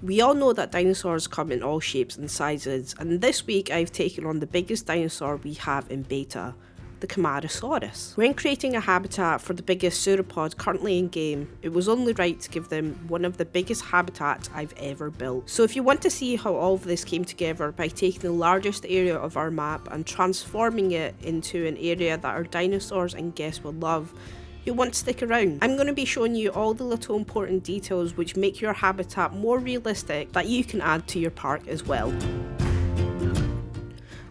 We all know that dinosaurs come in all shapes and sizes, and this week I've taken on the biggest dinosaur we have in beta, the Camarasaurus. When creating a habitat for the biggest sauropod currently in game, it was only right to give them one of the biggest habitats I've ever built. So if you want to see how all of this came together by taking the largest area of our map and transforming it into an area that our dinosaurs and guests will love, you'll want to stick around. I'm going to be showing you all the little important details which make your habitat more realistic that you can add to your park as well.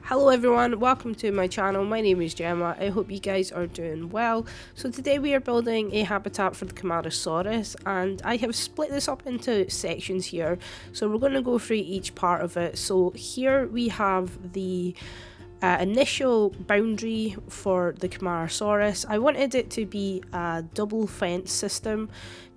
Hello everyone, welcome to my channel. My name is Gemma. I hope you guys are doing well. So today we are building a habitat for the Camarasaurus, and I have split this up into sections here. So we're going to go through each part of it. So here we have the initial boundary for the Camarasaurus. I wanted it to be a double fence system,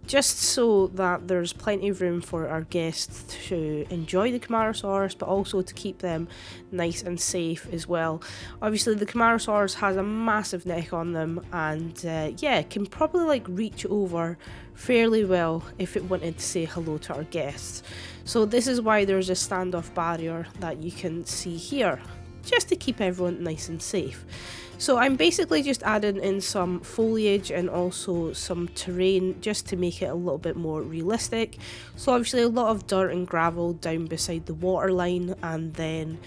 just so that there's plenty of room for our guests to enjoy the Camarasaurus, but also to keep them nice and safe as well. Obviously the Camarasaurus has a massive neck on them, and yeah, can probably like reach over fairly well if it wanted to say hello to our guests. So this is why there's a standoff barrier that you can see here, just to keep everyone nice and safe. So I'm basically just adding in some foliage and also some terrain just to make it a little bit more realistic. So obviously a lot of dirt and gravel down beside the water line, and then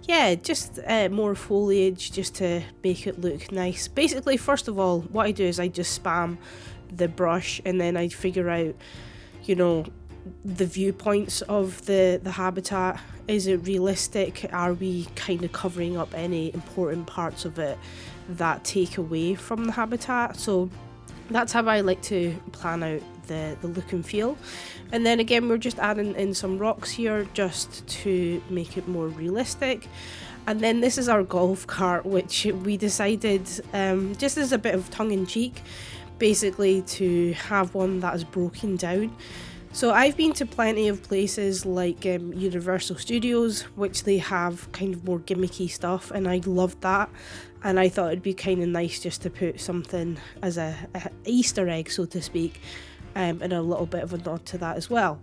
yeah, just more foliage just to make it look nice. Basically, first of all, what I do is I just spam the brush, and then I figure out, you know, the viewpoints of the habitat. Is it realistic? Are we kind of covering up any important parts of it that take away from the habitat? So that's how I like to plan out the look and feel. And then again, we're just adding in some rocks here just to make it more realistic. And then this is our golf cart, which we decided just as a bit of tongue-in-cheek, basically to have one that is broken down. So I've been to plenty of places like Universal Studios, which they have kind of more gimmicky stuff, and I loved that. And I thought it'd be kind of nice just to put something as a Easter egg, so to speak, and a little bit of a nod to that as well.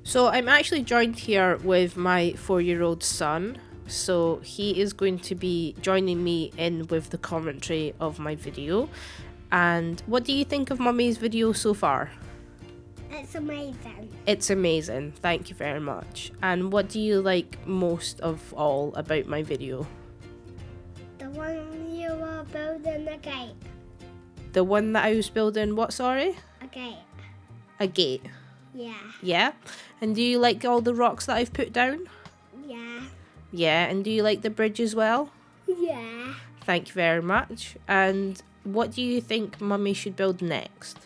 So I'm actually joined here with my 4-year-old son. So he is going to be joining me in with the commentary of my video. And what do you think of Mummy's video so far? It's amazing. It's amazing, thank you very much. And what do you like most of all about my video? The one you were building a gate. The one that I was building, what, sorry? A gate. A gate. Yeah. Yeah? And do you like all the rocks that I've put down? Yeah. Yeah, and do you like the bridge as well? Yeah. Thank you very much. And what do you think Mummy should build next?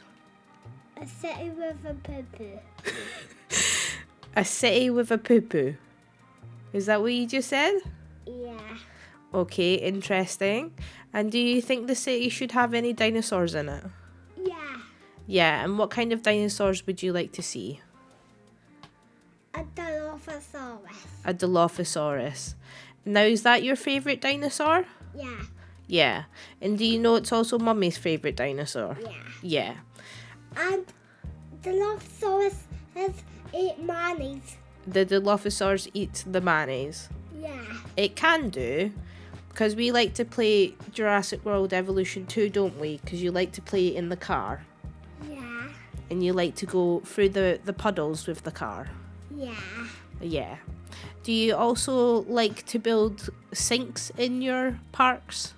A city with a poo-poo. A city with a poo-poo. Is that what you just said? Yeah. Okay, interesting. And do you think the city should have any dinosaurs in it? Yeah. Yeah, and what kind of dinosaurs would you like to see? A Dilophosaurus. A Dilophosaurus. Now, is that your favourite dinosaur? Yeah. Yeah. And do you know it's also Mummy's favourite dinosaur? Yeah. Yeah. And Dilophosaurus has 8 mayonnaise. The Dilophosaurus eats the mayonnaise. Yeah. It can do, because we like to play Jurassic World Evolution 2, don't we? Because you like to play in the car. Yeah. And you like to go through the puddles with the car. Yeah. Yeah. Do you also like to build sinks in your parks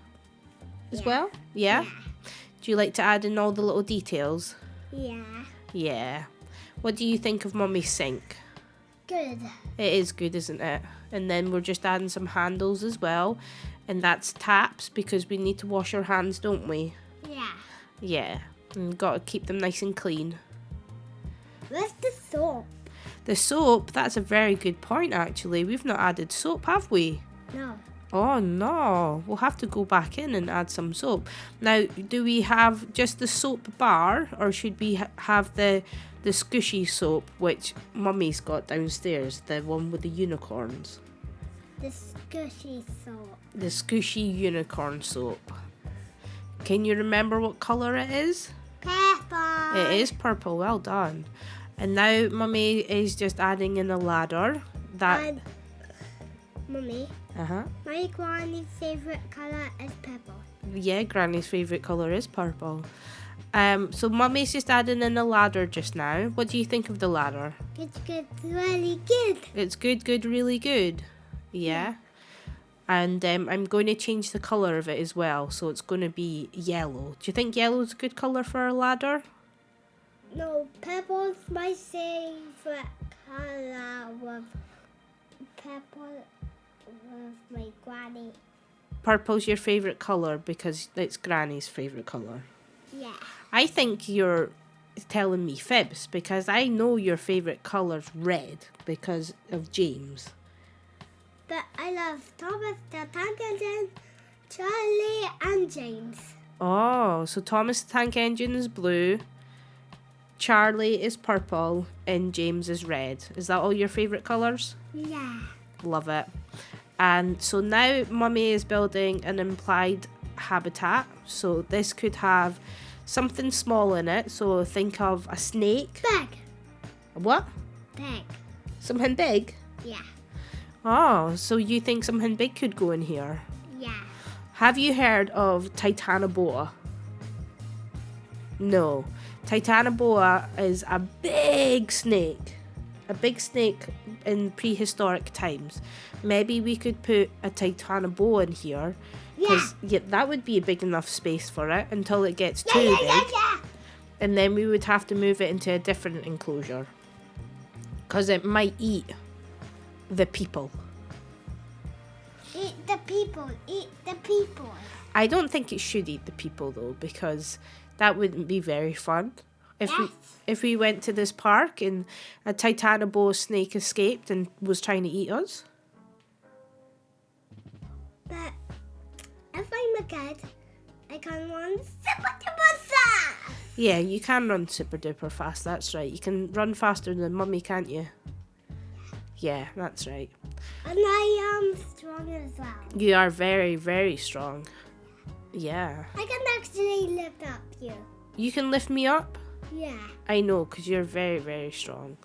as well? Yeah? Do you like to add in all the little details? Yeah. Yeah. What do you think of Mummy's sink? Good. It is good, isn't it? And then we're just adding some handles as well. And that's taps, because we need to wash our hands, don't we? Yeah. Yeah. And got to keep them nice and clean. Where's the soap? The soap, that's a very good point actually. We've not added soap, have we? No. Oh no, we'll have to go back in and add some soap. Now, do we have just the soap bar, or should we have the squishy soap, which Mummy's got downstairs, the one with the unicorns? The squishy soap. The squishy unicorn soap. Can you remember what colour it is? Purple. It is purple, well done. And now Mummy is just adding in a ladder. And, Mummy, Uh-huh. my granny's favourite colour is purple. Yeah, Granny's favourite colour is purple. So Mummy's just adding in a ladder just now. What do you think of the ladder? It's good, really good. It's good, really good. Yeah. And I'm going to change the colour of it as well. So it's going to be yellow. Do you think yellow is a good colour for a ladder? No, purple's my favourite colour with purple with my granny. Purple's your favourite colour because it's Granny's favourite colour. Yeah. I think you're telling me fibs because I know your favourite colour's red because of James. But I love Thomas, the Tank Engine, Charlie, and James. Oh, so Thomas the Tank Engine is blue, Charlie is purple, and James is red. Is that all your favourite colours? Yeah. Love it. And so now Mummy is building an implied habitat. So this could have something small in it. So think of a snake. Big. What? Big. Something big? Yeah. Oh, so you think something big could go in here? Yeah. Have you heard of Titanoboa? No. Titanoboa is a big snake. A big snake in prehistoric times. Maybe we could put a Titanoboa in here. Yeah. Yeah, that would be a big enough space for it until it gets too big. Yeah. And then we would have to move it into a different enclosure. Because it might eat the people. Eat the people. Eat the people. I don't think it should eat the people though, because that wouldn't be very fun. If we went to this park and a Titanoboa snake escaped and was trying to eat us. But if I'm a kid, I can run super duper fast. Yeah, you can run super duper fast, that's right. You can run faster than Mummy, can't you? Yeah, that's right. And I am strong as well. You are very, very strong. Yeah. I can actually lift up you. You can lift me up? Yeah. I know, because you're very, very strong.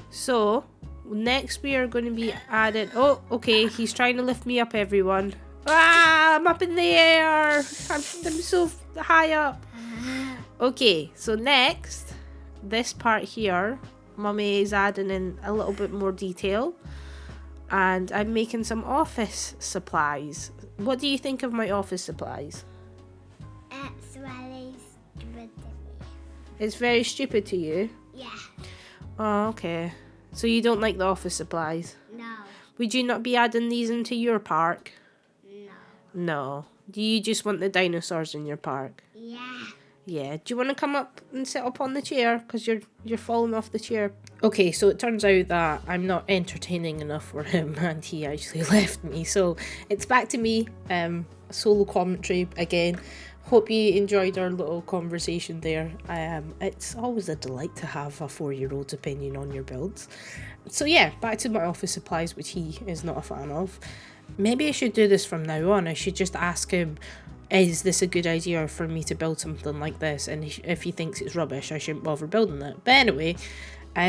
So, next we are going to be adding... Oh, okay, he's trying to lift me up, everyone. Ah, I'm up in the air. I'm so high up. Okay, so next, this part here, Mummy is adding in a little bit more detail. And I'm making some office supplies. What do you think of my office supplies? It's really stupid to me. It's very stupid to you? Yeah. Oh, okay. So you don't like the office supplies? No. Would you not be adding these into your park? No. No. Do you just want the dinosaurs in your park? Yeah. Yeah. Do you want to come up and sit up on the chair? Because you're falling off the chair. Okay, so it turns out that I'm not entertaining enough for him and he actually left me. So it's back to me, solo commentary again. Hope you enjoyed our little conversation there. It's always a delight to have a 4-year-old's opinion on your builds. So yeah, back to my office supplies, which he is not a fan of. Maybe I should do this from now on. I should just ask him, is this a good idea for me to build something like this? And if he thinks it's rubbish, I shouldn't bother building it. But anyway,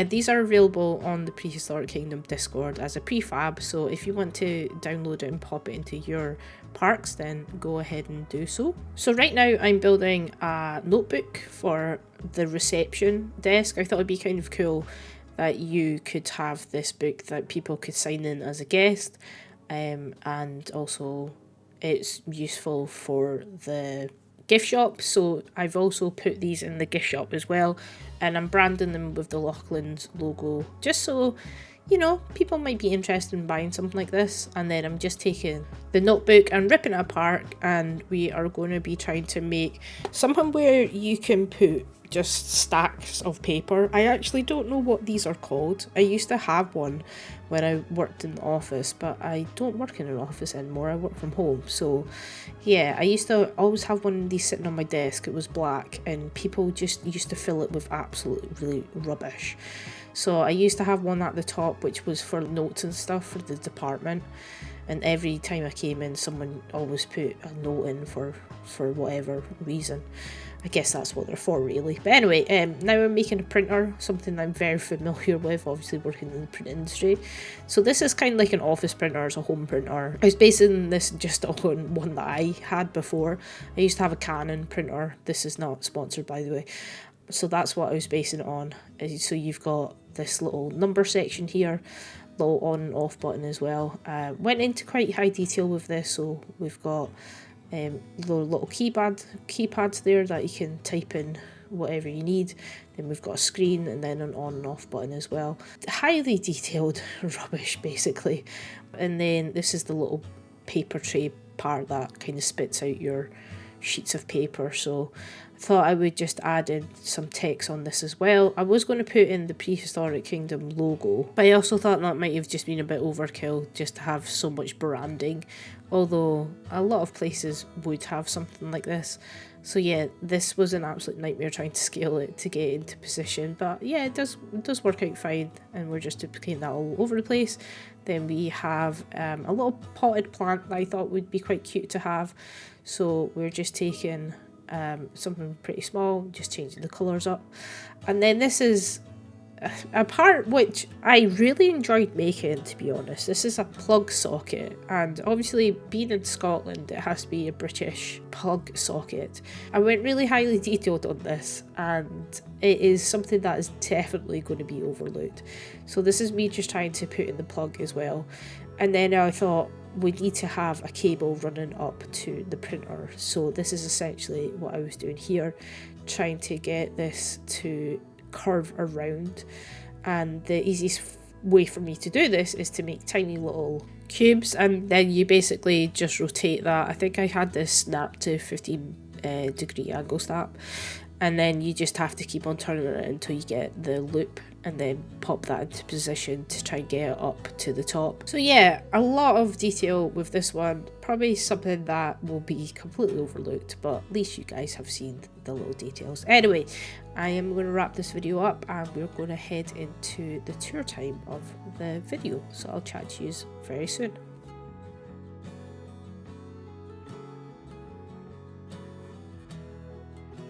these are available on the Prehistoric Kingdom Discord as a prefab, so if you want to download it and pop it into your parks, then go ahead and do so. So right now I'm building a notebook for the reception desk. I thought it'd be kind of cool that you could have this book that people could sign in as a guest, and also it's useful for the gift shop, so I've also put these in the gift shop as well, and I'm branding them with the Loughlin's logo just so, you know, people might be interested in buying something like this. And then I'm just taking the notebook and ripping it apart, and we are going to be trying to make something where you can put just stacks of paper. I actually don't know what these are called. I used to have one when I worked in the office, but I don't work in an office anymore. I work from home. So yeah, I used to always have one of these sitting on my desk. It was black and people just used to fill it with absolutely really rubbish. So I used to have one at the top which was for notes and stuff for the department, and every time I came in someone always put a note in for whatever reason. I guess that's what they're for really. But anyway, now I'm making a printer, something I'm very familiar with, obviously working in the print industry. So this is kind of like an office printer, it's a home printer. I was basing this just on one that I had before. I used to have a Canon printer. This is not sponsored, by the way. So that's what I was basing it on. So you've got this little number section here, little on and off button as well. Went into quite high detail with this, so we've got the little keypads there that you can type in whatever you need. Then we've got a screen and then an on and off button as well. Highly detailed rubbish basically. And then this is the little paper tray part that kind of spits out your sheets of paper. So I thought I would just add in some text on this as well. I was going to put in the Prehistoric Kingdom logo, but I also thought that might have just been a bit overkill just to have so much branding, although a lot of places would have something like this. So yeah, this was an absolute nightmare trying to scale it to get into position, but yeah, it does work out fine, and we're just duplicating that all over the place. Then we have a little potted plant that I thought would be quite cute to have, so we're just taking something pretty small, just changing the colours up. And then this is a part which I really enjoyed making, to be honest. This is a plug socket, and obviously being in Scotland it has to be a British plug socket. I went really highly detailed on this, and it is something that is definitely going to be overlooked. So this is me just trying to put in the plug as well. And then I thought we need to have a cable running up to the printer. So this is essentially what I was doing here, trying to get this to curve around, and the easiest way for me to do this is to make tiny little cubes, and then you basically just rotate that. I think I had this snap to 15 degree angle snap, and then you just have to keep on turning it until you get the loop, and then pop that into position to try and get it up to the top. So yeah, a lot of detail with this one, probably something that will be completely overlooked, but at least you guys have seen the little details. Anyway, I am going to wrap this video up, and we're going to head into the tour time of the video, so I'll chat to you very soon.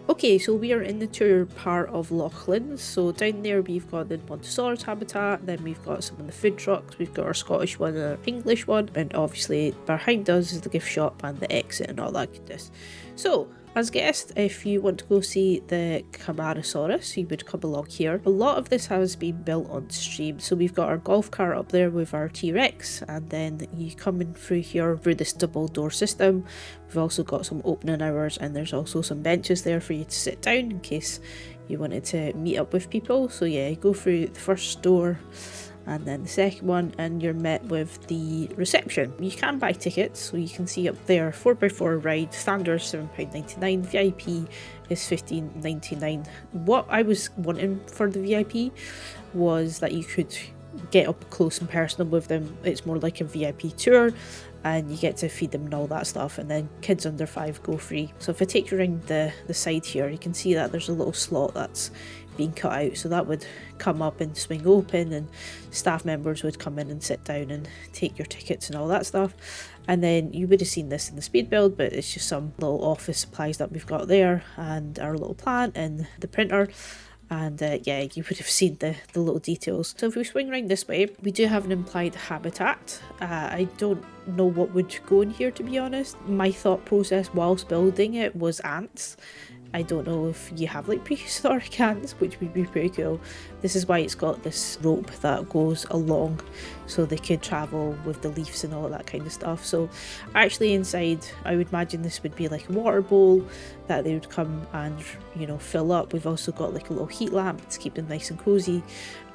Okay, so we are in the tour part of Lachlan. So down there we've got the Brontosaurus habitat, then we've got some of the food trucks, we've got our Scottish one and our English one, and obviously behind us is the gift shop and the exit and all that goodness. So, as guessed, if you want to go see the Camarasaurus, you would come along here. A lot of this has been built on stream, so we've got our golf cart up there with our TeaRex, and then you come in through here through this double door system. We've also got some opening hours, and there's also some benches there for you to sit down in case you wanted to meet up with people. So yeah, you go through the first door and then the second one, and you're met with the reception. You can buy tickets, so you can see up there 4x4 ride, standard £7.99, VIP is £15.99. What I was wanting for the VIP was that you could get up close and personal with them. It's more like a VIP tour, and you get to feed them and all that stuff, and then kids under 5 go free. So if I take you around the side here, you can see that there's a little slot that's being cut out, so that would come up and swing open, and staff members would come in and sit down and take your tickets and all that stuff. And then you would have seen this in the speed build, but it's just some little office supplies that we've got there, and our little plant and the printer. And yeah, you would have seen the little details. So if we swing around this way, we do have an implied habitat. I don't know what would go in here, to be honest. My thought process whilst building it was ants. I don't know if you have like prehistoric ants, which would be pretty cool. This is why it's got this rope that goes along so they could travel with the leaves and all that kind of stuff. So actually inside, I would imagine this would be like a water bowl that they would come and, you know, fill up. We've also got like a little heat lamp to keep them nice and cozy,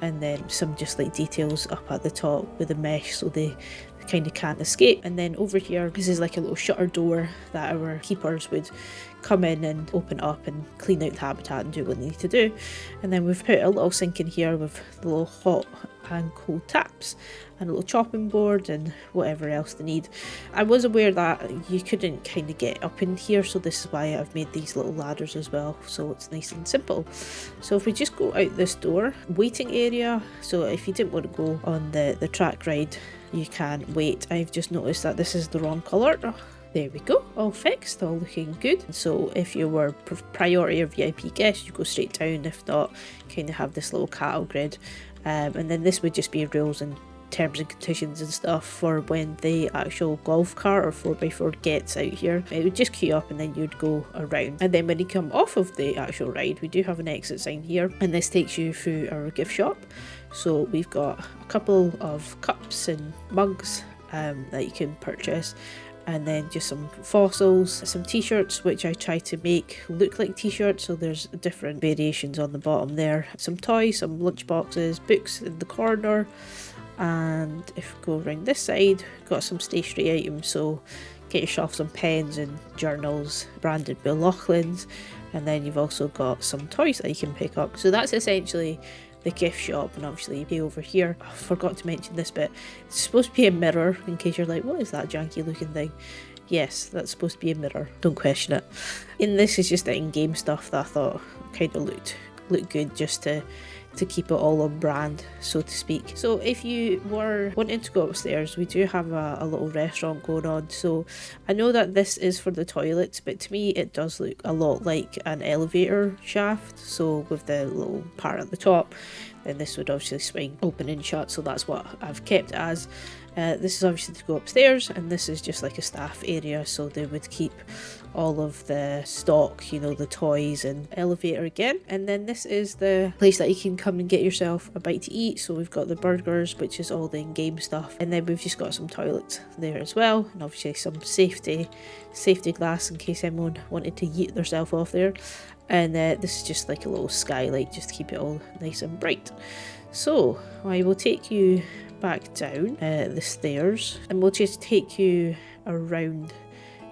and then some just like details up at the top with a mesh so they kind of can't escape. And then over here, this is like a little shutter door that our keepers would come in and open up and clean out the habitat and do what they need to do. And then we've put a little sink in here with the little hot and cold taps and a little chopping board and whatever else they need. I was aware that you couldn't kind of get up in here, so this is why I've made these little ladders as well, so it's nice and simple. So if we just go out this door, waiting area, so if you didn't want to go on the track ride, you can wait. I've just noticed that this is the wrong colour. There we go, all fixed, all looking good. So if you were priority or VIP guest, you go straight down. If not, kind of have this little cattle grid. And then this would just be rules and terms and conditions and stuff for when the actual golf cart or 4x4 gets out here. It would just queue up and then you'd go around. And then when you come off of the actual ride, we do have an exit sign here, and this takes you through our gift shop. So we've got a couple of cups and mugs that you can purchase, and then just some fossils, some t-shirts which I try to make look like t-shirts, so there's different variations on the bottom there, some toys, some lunch boxes, books in the corner. And if we go around this side, we've got some stationery items, so get yourself some pens and journals, branded Bill Laughlin's, and then you've also got some toys that you can pick up. So that's essentially the gift shop, and obviously you pay over here. I forgot to mention this bit, it's supposed to be a mirror, in case you're like, what is that janky looking thing? Yes, that's supposed to be a mirror, don't question it. And this is just the in-game stuff that I thought kind of looked good, just to keep it all on brand, so to speak. So if you were wanting to go upstairs, we do have a little restaurant going on. So I know that this is for the toilets, but to me it does look a lot like an elevator shaft. So with the little part at the top, then this would obviously swing open and shut, so that's what I've kept it as. This is obviously to go upstairs, and this is just like a staff area, so they would keep all of the stock, you know, the toys and elevator again. And then this is the place that you can come and get yourself a bite to eat. So we've got the burgers, which is all the in-game stuff, and then we've just got some toilets there as well, and obviously some safety glass in case anyone wanted to yeet themselves off there. And this is just like a little skylight, just to keep it all nice and bright. So I will take you back down the stairs, and we'll just take you around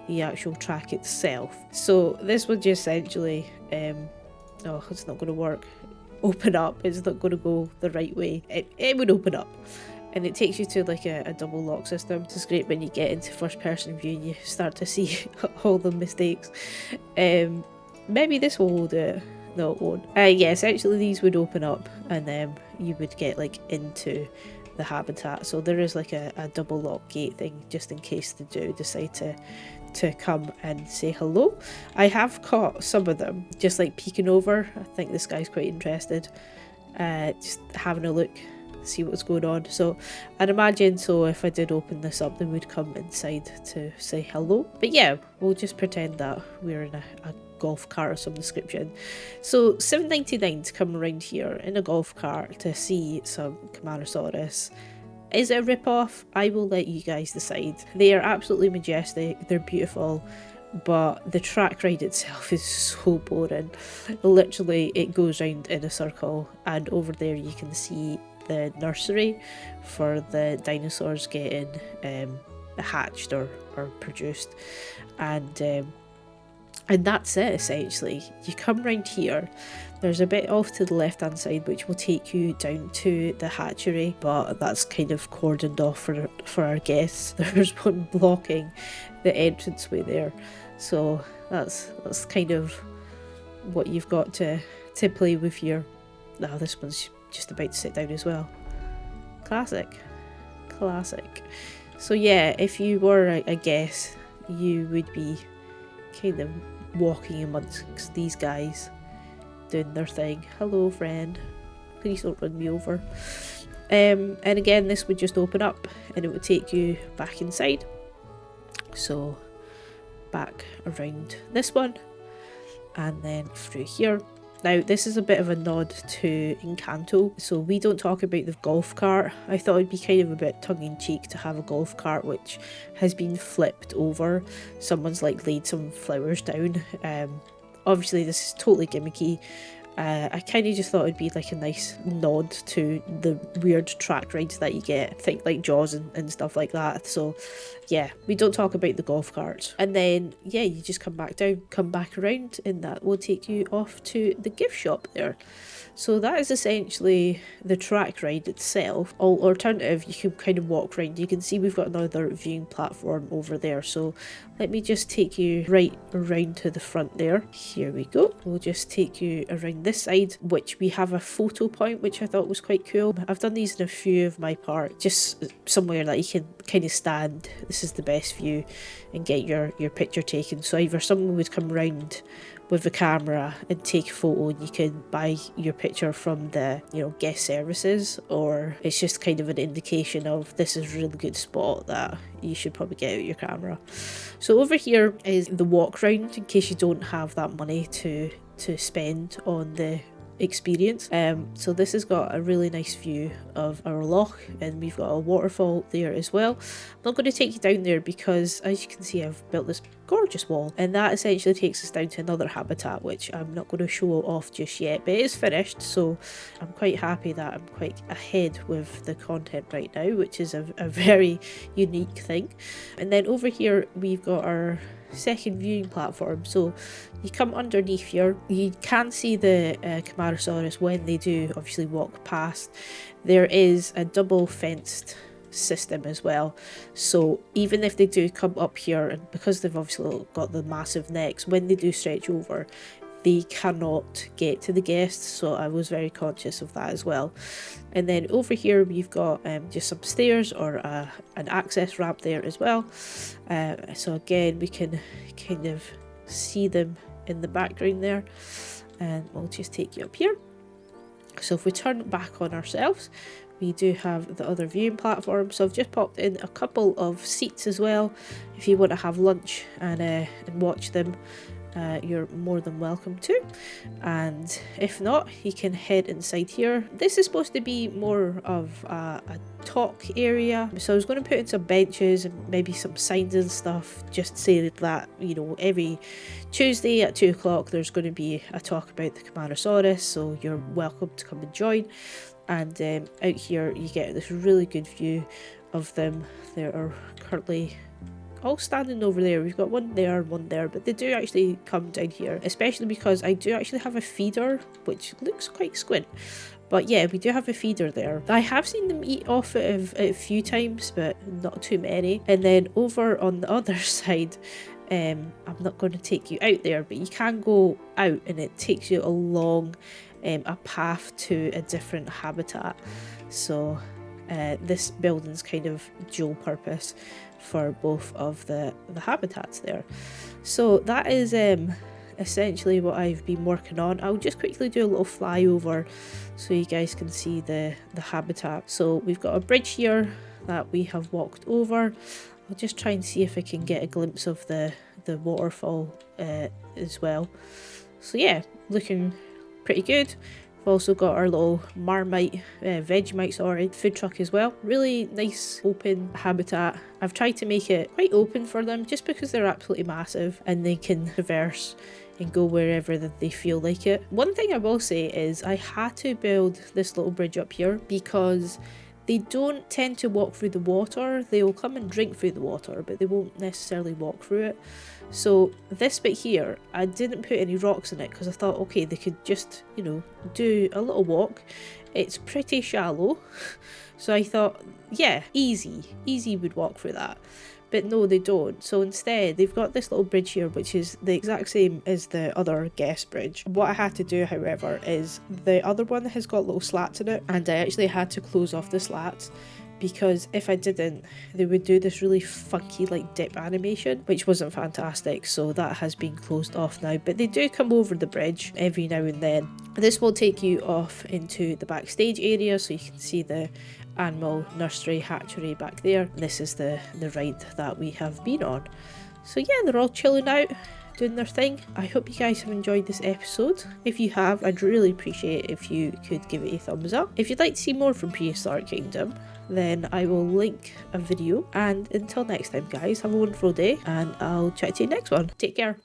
the actual track itself. So this would just essentially oh, it's not going to work, open up. It's not going to go the right way. It would open up, and it takes you to like a double lock system. This is great when you get into first person view and you start to see all the mistakes. Maybe this will do it. No, it won't. Yeah, essentially these would open up, and then you would get like into the habitat. So there is like a double lock gate thing, just in case they do decide to come and say hello. I have caught some of them just like peeking over. I think this guy's quite interested, just having a look, see what's going on. So I'd imagine, so if I did open this up, they would come inside to say hello. But yeah, we'll just pretend that we're in a golf cart of some description. So $7.99 to come around here in a golf cart to see some Camarasaurus. Is it a rip-off? I will let you guys decide. They are absolutely majestic, they're beautiful, but the track ride itself is so boring. Literally, it goes round in a circle, and over there you can see the nursery for the dinosaurs getting hatched or produced, and that's it essentially. You come round here, there's a bit off to the left hand side which will take you down to the hatchery, but that's kind of cordoned off for our guests. There's one blocking the entranceway there, so that's kind of what you've got to play with your... Now this one's just about to sit down as well. Classic. So yeah, if you were a guest, you would be kind of walking amongst these guys doing their thing. Hello friend, please don't run me over. And again, this would just open up and it would take you back inside. So back around this one and then through here. Now this is a bit of a nod to Encanto, so we don't talk about the golf cart. I thought it'd be kind of a bit tongue-in-cheek to have a golf cart which has been flipped over. Someone's like laid some flowers down. Obviously this is totally gimmicky. I kind of just thought it'd be like a nice nod to the weird track rides that you get, think like Jaws and stuff like that. So yeah, we don't talk about the golf carts. And then yeah, you just come back down, come back around, and that will take you off to the gift shop there. So that is essentially the track ride itself. Alternative, you can kind of walk around. You can see we've got another viewing platform over there. So let me just take you right around to the front there. Here we go. We'll just take you around this side, which we have a photo point, which I thought was quite cool. I've done these in a few of my parts, just somewhere that you can kind of stand. This is the best view and get your picture taken. So either someone would come round with the camera and take a photo, and you can buy your picture from the guest services, or it's just kind of an indication of this is a really good spot that you should probably get out your camera. So over here is the walk round in case you don't have that money to spend on the experience. So this has got a really nice view of our loch, and we've got a waterfall there as well. I'm not going to take you down there because, as you can see, I've built this gorgeous wall, and that essentially takes us down to another habitat, which I'm not going to show off just yet, but it is finished, so I'm quite happy that I'm quite ahead with the content right now, which is a very unique thing. And then over here we've got our second viewing platform. So you come underneath here, you can see the Camarasaurus when they do obviously walk past. There is a double fenced system as well, so even if they do come up here, and because they've obviously got the massive necks, when they do stretch over, they cannot get to the guests, so I was very conscious of that as well. And then over here we've got just some stairs, or an access ramp there as well. So again, we can kind of see them in the background there, and we'll just take you up here. So if we turn back on ourselves, we do have the other viewing platform. So I've just popped in a couple of seats as well. If you want to have lunch and watch them, you're more than welcome to, and if not, you can head inside here. This is supposed to be more of a talk area, so I was going to put in some benches and maybe some signs and stuff, just say that every Tuesday at 2 o'clock there's going to be a talk about the Camarasaurus, so you're welcome to come and join. And out here you get this really good view of them. They are currently all standing over there. We've got one there and one there, but they do actually come down here, especially because I do actually have a feeder, which looks quite squint. But yeah, we do have a feeder there. I have seen them eat off it a few times, but not too many. And then over on the other side, I'm not going to take you out there, but you can go out and it takes you along a path to a different habitat. So this building's kind of dual purpose for both of the habitats there. So that is essentially what I've been working on. I'll just quickly do a little flyover so you guys can see the habitat. So we've got a bridge here that we have walked over. I'll just try and see if I can get a glimpse of the waterfall as well. So yeah, looking pretty good. We've also got our little Vegemite food truck as well. Really nice open habitat. I've tried to make it quite open for them just because they're absolutely massive and they can traverse and go wherever that they feel like it. One thing I will say is I had to build this little bridge up here because they don't tend to walk through the water. They will come and drink through the water, but they won't necessarily walk through it. So this bit here, I didn't put any rocks in it because I thought, okay, they could just, do a little walk. It's pretty shallow. So I thought, yeah, easy would walk through that. But no, they don't. So instead, they've got this little bridge here, which is the exact same as the other guest bridge. What I had to do, however, is the other one has got little slats in it, and I actually had to close off the slats because if I didn't, they would do this really funky dip animation, which wasn't fantastic. So that has been closed off now, but they do come over the bridge every now and then. This will take you off into the backstage area, so you can see the animal nursery hatchery back there. This is the ride that we have been on. So yeah, they're all chilling out, doing their thing. I hope you guys have enjoyed this episode. If you have, I'd really appreciate it if you could give it a thumbs up. If you'd like to see more from Prehistoric Kingdom, then I will link a video. And until next time, guys, have a wonderful day, and I'll chat to you next one. Take care.